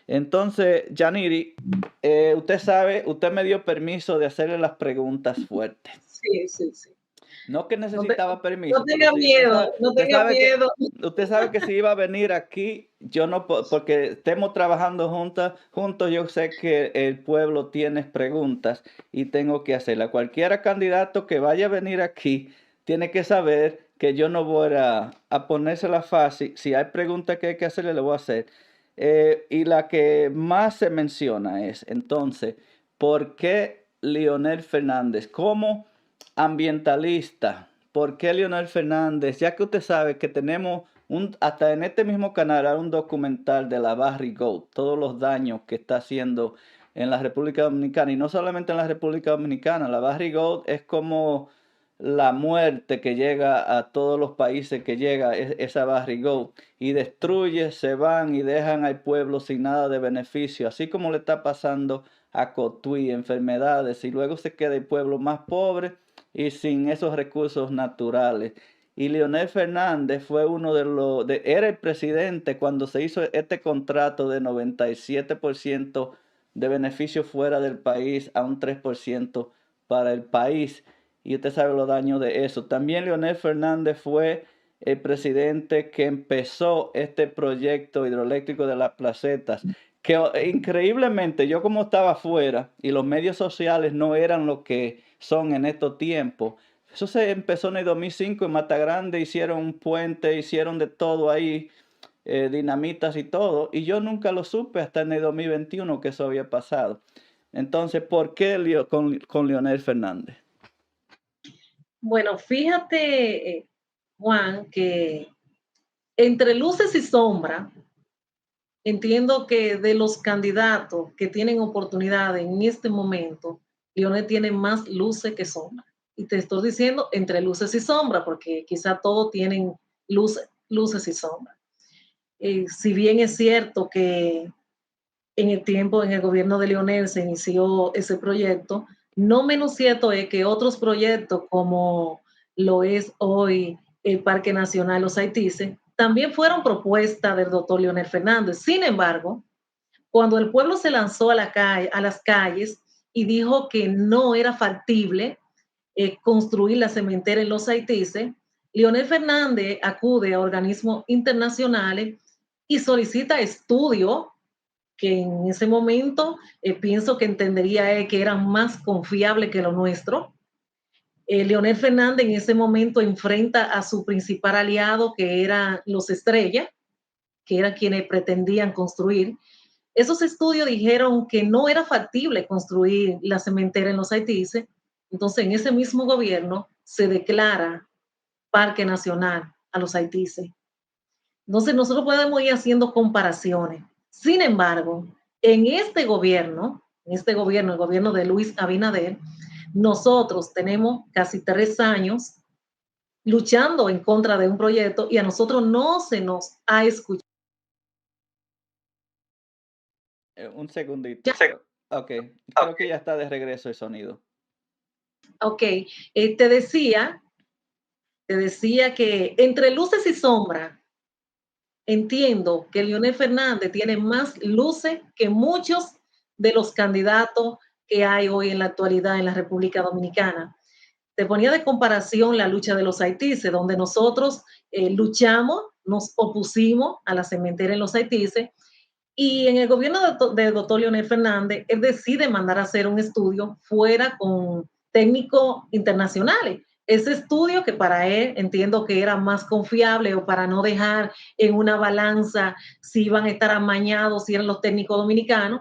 Entonces, Yaniri, usted sabe, usted me dio permiso de hacerle las preguntas fuertes. Sí, sí, sí. No que No, te, necesitaba no permiso, pero tenga sí, miedo, no usted tenga sabe que miedo. usted sabe que si iba a venir aquí, yo no porque estemos trabajando juntos, yo sé que el pueblo tiene preguntas y tengo que hacerla. Cualquiera candidato que vaya a venir aquí tiene que saber que yo no voy a ponérsela fácil. Si hay preguntas que hay que hacerle, le voy a hacer. Y la que más se menciona es, entonces, ¿por qué Leonel Fernández? ¿Cómo ambientalista? ¿Por qué Leonel Fernández? Ya que usted sabe que tenemos hasta en este mismo canal hay un documental de la Barry Goat, todos los daños que está haciendo en la República Dominicana, y no solamente en la República Dominicana. La Barry Goat es como la muerte que llega a todos los países que llega esa Barry Goat, y destruye, se van y dejan al pueblo sin nada de beneficio, así como le está pasando a Cotuí, enfermedades, y luego se queda el pueblo más pobre y sin esos recursos naturales. Y Leonel Fernández fue uno era el presidente cuando se hizo este contrato de 97% de beneficio fuera del país a un 3% para el país. Y usted sabe los daños de eso. También Leonel Fernández fue el presidente que empezó este proyecto hidroeléctrico de las placetas, que increíblemente yo como estaba afuera y los medios sociales no eran lo que son en estos tiempos. Eso se empezó en el 2005 en Mata Grande, hicieron un puente, hicieron de todo ahí, dinamitas y todo, y yo nunca lo supe hasta en el 2021 que eso había pasado. Entonces, ¿por qué con Leonel Fernández? Bueno, fíjate, Juan, que entre luces y sombras, entiendo que de los candidatos que tienen oportunidad en este momento, Leonel tiene más luces que sombras. Y te estoy diciendo entre luces y sombras, porque quizá todos tienen luces y sombras. Si bien es cierto que en el gobierno de Leonel se inició ese proyecto, no menos cierto es que otros proyectos como lo es hoy el Parque Nacional Los Haitises, también fueron propuestas del doctor Leonel Fernández. Sin embargo, cuando el pueblo se lanzó a las calles y dijo que no era factible construir la cementera en Los Haitises, Leonel Fernández acude a organismos internacionales y solicita estudios que en ese momento pienso que entendería que eran más confiables que lo nuestro. Leonel Fernández en ese momento enfrenta a su principal aliado, que eran los Estrellas, que eran quienes pretendían construir. Esos estudios dijeron que no era factible construir la cementera en los Haitises. Entonces, en ese mismo gobierno se declara Parque Nacional a los Haitises. Entonces, nosotros podemos ir haciendo comparaciones. Sin embargo, el gobierno de Luis Abinader, nosotros tenemos casi 3 años luchando en contra de un proyecto y a nosotros no se nos ha escuchado. Un segundito. Ok, creo que ya está de regreso el sonido. Ok, te decía, que entre luces y sombras, entiendo que Leonel Fernández tiene más luces que muchos de los candidatos que hay hoy en la actualidad en la República Dominicana. Te ponía de comparación la lucha de los haitises, donde nosotros luchamos, nos opusimos a la cementera en los haitises, y en el gobierno del doctor Leonel Fernández, él decide mandar a hacer un estudio fuera con técnicos internacionales. Ese estudio que para él entiendo que era más confiable o para no dejar en una balanza si iban a estar amañados, si eran los técnicos dominicanos.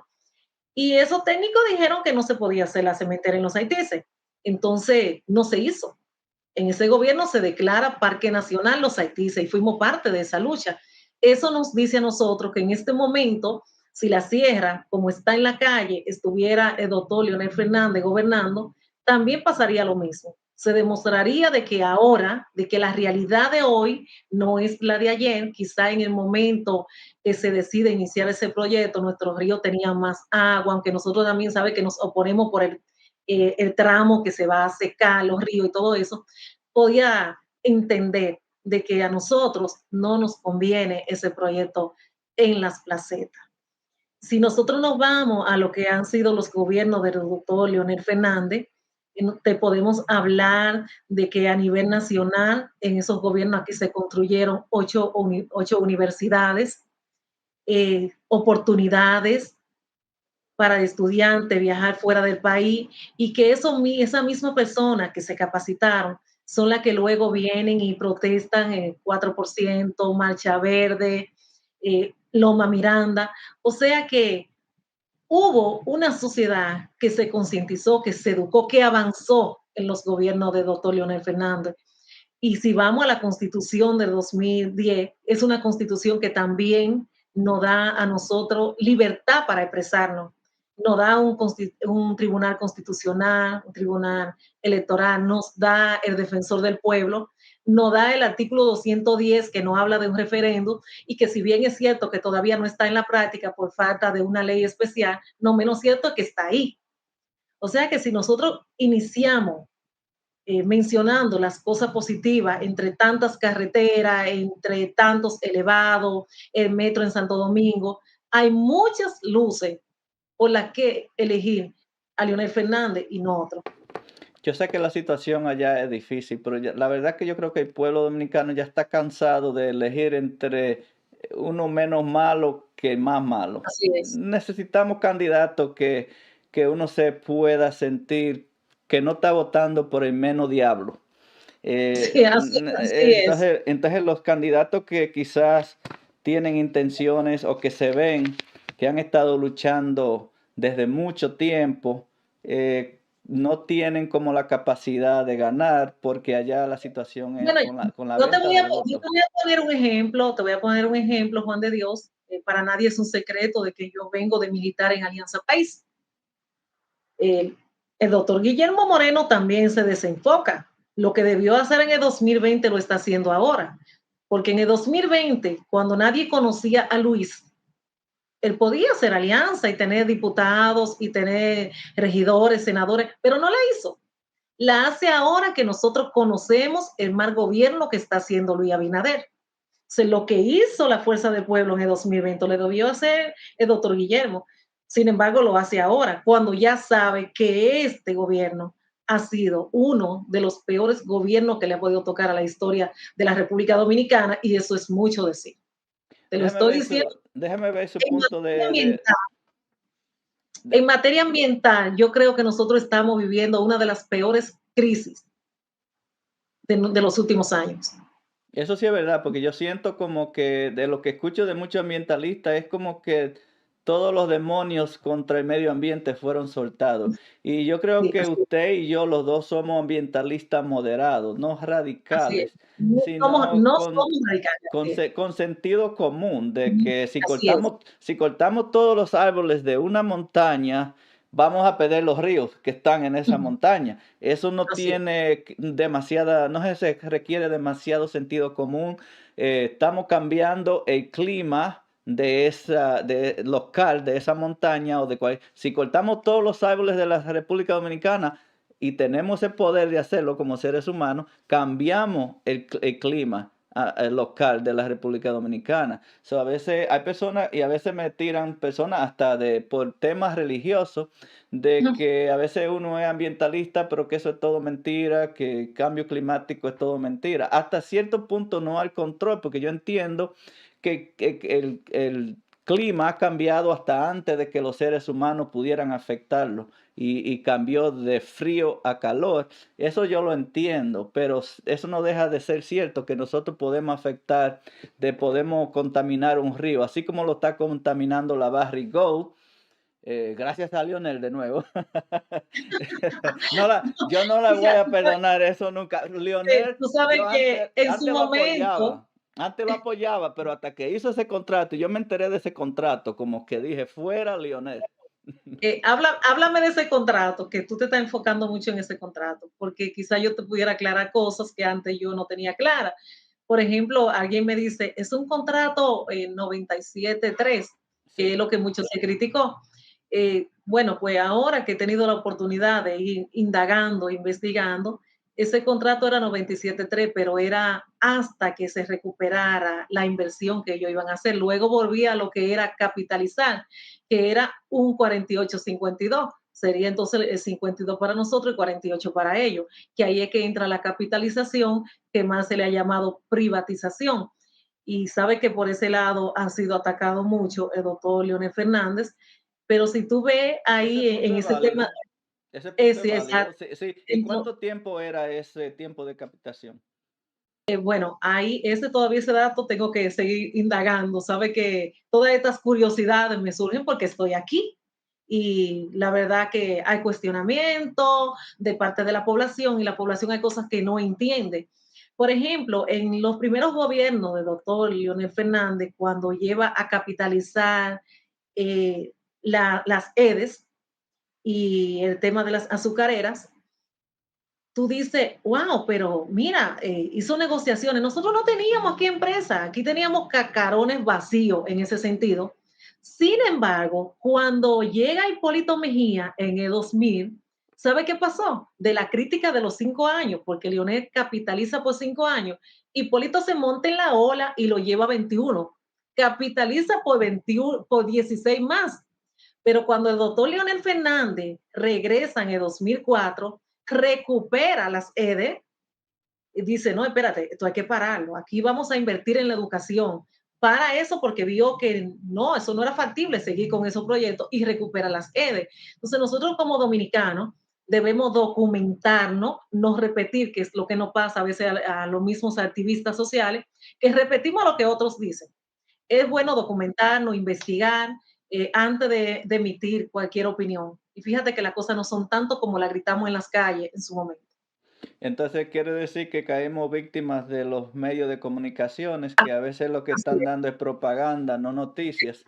Y esos técnicos dijeron que no se podía hacer la cementera en los haitises. Entonces, no se hizo. En ese gobierno se declara Parque Nacional Los Haitises y fuimos parte de esa lucha. Eso nos dice a nosotros que en este momento, si la sierra, como está en la calle, estuviera el doctor Leonel Fernández gobernando, también pasaría lo mismo. Se demostraría de que ahora, de que la realidad de hoy no es la de ayer. Quizá en el momento que se decide iniciar ese proyecto, nuestros ríos tenían más agua, aunque nosotros también sabe que nos oponemos por el tramo que se va a secar, los ríos y todo eso, podía entender de que a nosotros no nos conviene ese proyecto en las placetas. Si nosotros nos vamos a lo que han sido los gobiernos del doctor Leonel Fernández, te podemos hablar de que a nivel nacional, en esos gobiernos aquí se construyeron 8 universidades, oportunidades para estudiantes viajar fuera del país y que esa misma persona que se capacitaron son las que luego vienen y protestan el 4%, Marcha Verde, Loma Miranda. O sea que hubo una sociedad que se concientizó, que se educó, que avanzó en los gobiernos de doctor Leonel Fernández. Y si vamos a la constitución del 2010, es una constitución que también nos da a nosotros libertad para expresarnos. Nos da un tribunal constitucional, un tribunal electoral, nos da el defensor del pueblo, nos da el artículo 210 que nos habla de un referéndum y que si bien es cierto que todavía no está en la práctica por falta de una ley especial, no menos cierto es que está ahí. O sea que si nosotros iniciamos mencionando las cosas positivas entre tantas carreteras, entre tantos elevados, el metro en Santo Domingo. Hay muchas luces por las que elegir a Leonel Fernández y no otro. Yo sé que la situación allá es difícil, pero la verdad que yo creo que el pueblo dominicano ya está cansado de elegir entre uno menos malo que más malo. Así es. Necesitamos candidatos que uno se pueda sentir que no está votando por el menos diablo. Sí, así es. Entonces los candidatos que quizás tienen intenciones o que se ven que han estado luchando desde mucho tiempo, no tienen como la capacidad de ganar porque allá la situación es Bueno, con la venta del yo te voto. voy a poner un ejemplo, te voy a poner un ejemplo, Juan de Dios. Para nadie es un secreto de que yo vengo de militar en Alianza País. Eh, el doctor Guillermo Moreno también se desenfoca. Lo que debió hacer en el 2020 lo está haciendo ahora. Porque en el 2020, cuando nadie conocía a Luis, él podía hacer alianza y tener diputados y tener regidores, senadores, pero no la hizo. La hace ahora que nosotros conocemos el mal gobierno que está haciendo Luis Abinader. Lo que hizo la Fuerza del Pueblo en el 2020 le debió hacer el doctor Guillermo. Sin embargo, lo hace ahora, cuando ya sabe que este gobierno ha sido uno de los peores gobiernos que le ha podido tocar a la historia de la República Dominicana, y eso es mucho decir. Te lo estoy diciendo Déjame ver su en punto materia ambiental. de- En materia ambiental, yo creo que nosotros estamos viviendo una de las peores crisis de los últimos años. Eso sí es verdad, porque yo siento como que de lo que escucho de muchos ambientalistas es como que todos los demonios contra el medio ambiente fueron soltados. Y yo creo Sí, que usted y yo, los dos, somos ambientalistas moderados, no así es. radicales, No sino somos radicales, así es. con sentido común, de que Así es. si cortamos todos los árboles de una montaña, vamos a perder los ríos que están en esa montaña. Eso no Así es. tiene demasiada, no sé, se requiere demasiado sentido común. Estamos cambiando el clima de esa, de local, de esa montaña si cortamos todos los árboles de la República Dominicana y tenemos el poder de hacerlo como seres humanos, cambiamos el clima local de la República Dominicana. So, a veces hay personas y a veces me tiran personas hasta por temas religiosos de que a veces uno es ambientalista, pero que eso es todo mentira, que el cambio climático es todo mentira. Hasta cierto punto no hay control, porque yo entiendo que el clima ha cambiado hasta antes de que los seres humanos pudieran afectarlo y cambió de frío a calor. Eso yo lo entiendo, pero eso no deja de ser cierto que nosotros podemos afectar, podemos contaminar un río, así como lo está contaminando la Barry Gold. Gracias a Lionel de nuevo. Yo no la voy Mira, a perdonar eso nunca. Lionel, tú sabes yo que en su antes momento, antes lo apoyaba, pero hasta que hizo ese contrato, y yo me enteré de ese contrato, como que dije, fuera Lionel. háblame de ese contrato, que tú te estás enfocando mucho en ese contrato, porque quizá yo te pudiera aclarar cosas que antes yo no tenía claras. Por ejemplo, alguien me dice, es un contrato 97.3, que es Sí. lo que mucho se criticó. Bueno, pues ahora que he tenido la oportunidad de ir indagando, investigando, Ese contrato era 97.3, pero era hasta que se recuperara la inversión que ellos iban a hacer. Luego volvía a lo que era capitalizar, que era un 48-52. Sería entonces el 52 para nosotros y 48 para ellos, que ahí es que entra la capitalización, que más se le ha llamado privatización. Y sabe que por ese lado ha sido atacado mucho el doctor Leonel Fernández, pero si tú ves Ese ahí punto en es ese tema, válido. Ese punto es sí, válido. exacto. Sí, sí. ¿Y Ento- cuánto tiempo era ese tiempo de captación? bueno, ahí ese todavía ese dato tengo que seguir indagando. Sabe que todas estas curiosidades me surgen porque estoy aquí y la verdad que hay cuestionamiento de parte de la población y la población hay cosas que no entiende. Por ejemplo, en los primeros gobiernos del doctor Leonel Fernández, cuando lleva a capitalizar las EDES y el tema de las azucareras, tú dices, wow, pero mira, hizo negociaciones. Nosotros no teníamos aquí empresa, aquí teníamos cacarones vacíos en ese sentido. Sin embargo, cuando llega Hipólito Mejía en el 2000, ¿sabe qué pasó? De la crítica de los 5 años, porque Leonel capitaliza por 5 años, Hipólito se monta en la ola y lo lleva a 21, capitaliza por 21, por 16 más. Pero cuando el doctor Leonel Fernández regresa en el 2004, recupera las EDE y dice, no, espérate, esto hay que pararlo, aquí vamos a invertir en la educación. Para eso, porque vio que no, eso no era factible seguir con esos proyectos y recupera las EDE. Entonces nosotros como dominicanos debemos documentarnos, no repetir, que es lo que nos pasa a veces a los mismos activistas sociales, que repetimos lo que otros dicen. Es bueno documentarnos, investigar antes de emitir cualquier opinión. Y fíjate que las cosas no son tanto como la gritamos en las calles en su momento. Entonces quiere decir que caemos víctimas de los medios de comunicaciones, que a veces lo que Así están es, dando es propaganda, no noticias.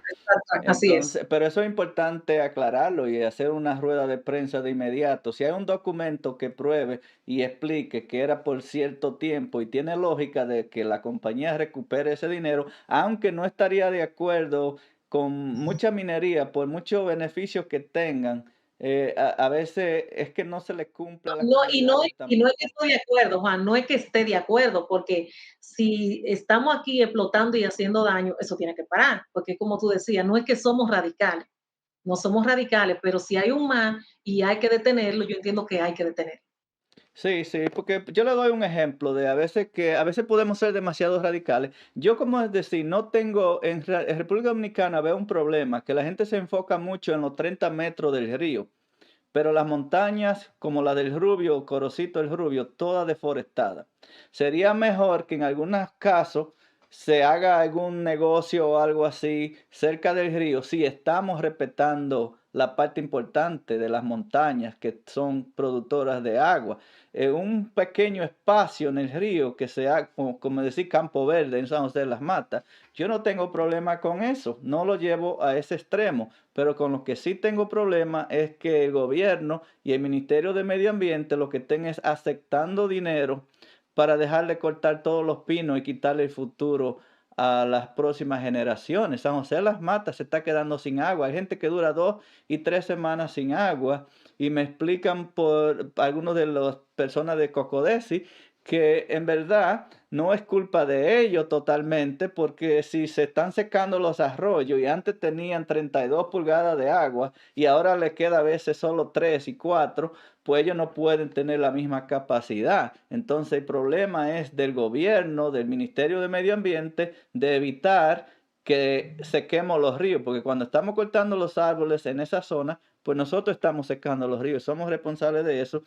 así es. Entonces, pero eso es importante aclararlo y hacer una rueda de prensa de inmediato. Si hay un documento que pruebe y explique que era por cierto tiempo y tiene lógica de que la compañía recupere ese dinero, aunque no estaría de acuerdo con mucha minería por muchos beneficios que tengan, a veces es que no se les cumple a las No, comunidades y no es que tampoco. estoy de acuerdo, Juan, no es que esté de acuerdo, porque si estamos aquí explotando y haciendo daño, eso tiene que parar, porque como tú decías, no es que somos radicales, no somos radicales, pero si hay un mal y hay que detenerlo, yo entiendo que hay que detenerlo. Sí, sí, porque yo le doy un ejemplo de a veces podemos ser demasiado radicales. Yo, como es decir, no tengo, en República Dominicana veo un problema, que la gente se enfoca mucho en los 30 metros del río, pero las montañas como la del Rubio, Corocito el Rubio, toda deforestada. Sería mejor que en algunos casos se haga algún negocio o algo así cerca del río, si estamos respetando la parte importante de las montañas que son productoras de agua. Un pequeño espacio en el río que sea, como decir, campo verde en San José de las Matas. Yo no tengo problema con eso, no lo llevo a ese extremo, pero con lo que sí tengo problema es que el gobierno y el Ministerio de Medio Ambiente lo que estén es aceptando dinero para dejar de cortar todos los pinos y quitarle el futuro a las próximas generaciones. San José de las Matas se está quedando sin agua. Hay gente que dura 2 y 3 semanas sin agua y me explican por algunos de las personas de Cocodesi que en verdad no es culpa de ellos totalmente, porque si se están secando los arroyos y antes tenían 32 pulgadas de agua y ahora les queda a veces solo 3 y 4, pues ellos no pueden tener la misma capacidad. Entonces el problema es del gobierno, del Ministerio de Medio Ambiente, de evitar que sequemos los ríos, porque cuando estamos cortando los árboles en esa zona, pues nosotros estamos secando los ríos, somos responsables de eso.